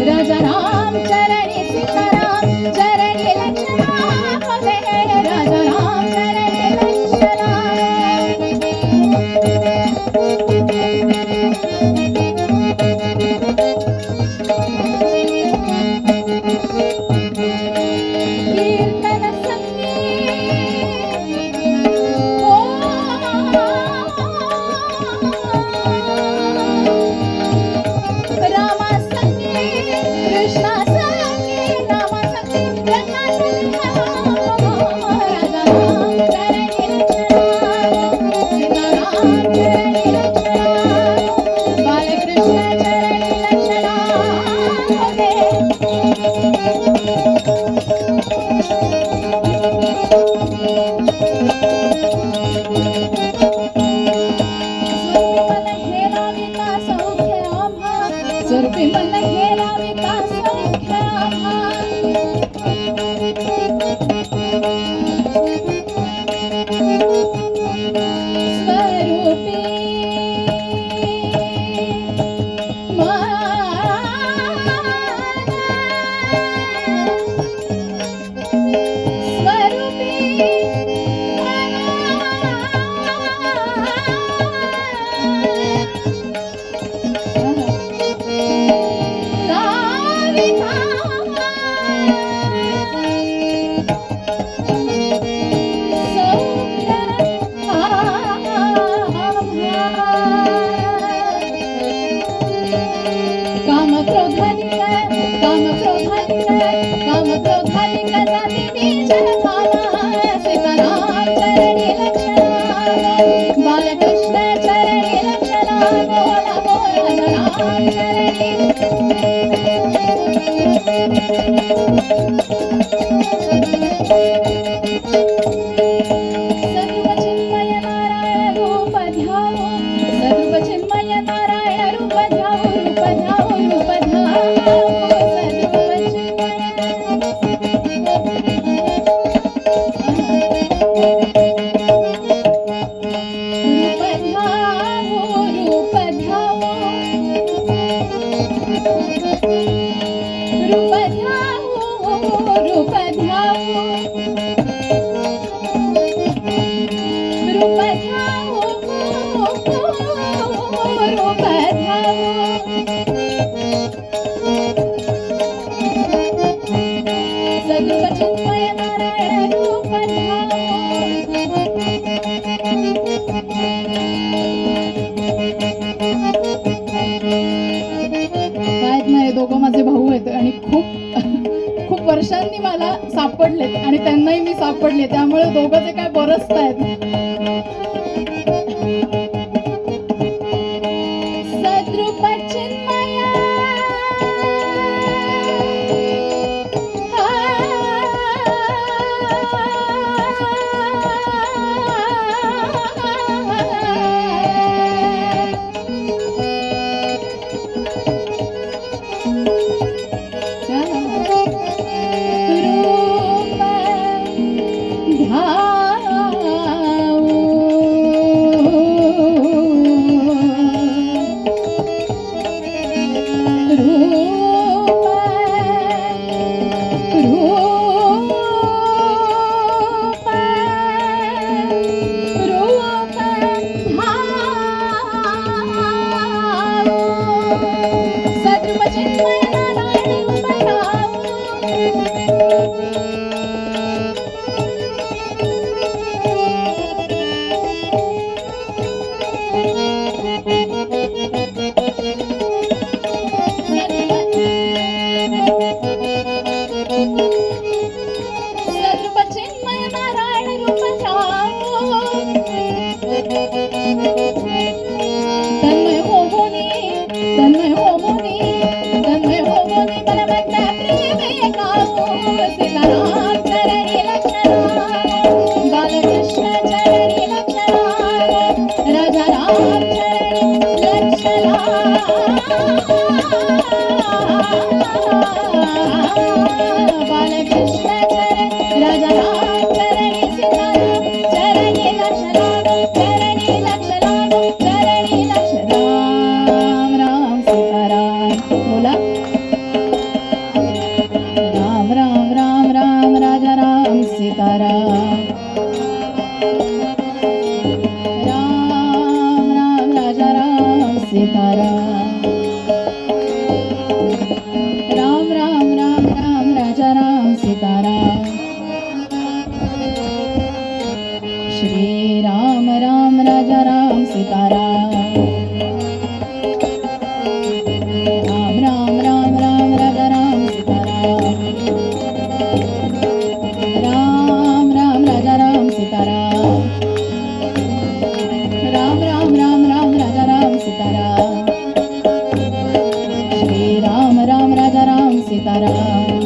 राजा राम चरणी सीताराम चरणी लक्ष्मण राजा राम चरणी कीर्तन संगीत रामा संगीत कृष्णा संगीत रामा संगीत कृष्णा संगीत राजा राम चरणी लक्ष्मण सीताराम चरणी लक्ष्मण बालकृष्ण चरणी स्वरूपी मन हे लाविता सौख्य स्वरूपी काम क्रोधाधिक जाती बीजन कामा सीताराम चरणी लक्ष्मण बालकृष्ण चरणी लक्ष्मण बोला बोला राम चरणी सद्रूप चिन्मय नारायण रूप ध्याओ सद्रूप चिन्मय नारायण रूप ध्याओ रूप ध्याओ रूप ध्याओ सद्रूप चिन्मय रूप ध्याओ रूप ध्याओ रूप ध्याओ रूप ध्याओ रूप ध्याओ सद्रूप चिन्मय नारायण रूप ध्याओ काय नाही दोघं माझे भाऊ आहेत आणि खूप वर्षांनी मला सापडलेत आणि त्यांनाही मी सापडले त्यामुळे दोघं जे काय बरसतायत सद्रूप चिन्मय बोला सीताराम.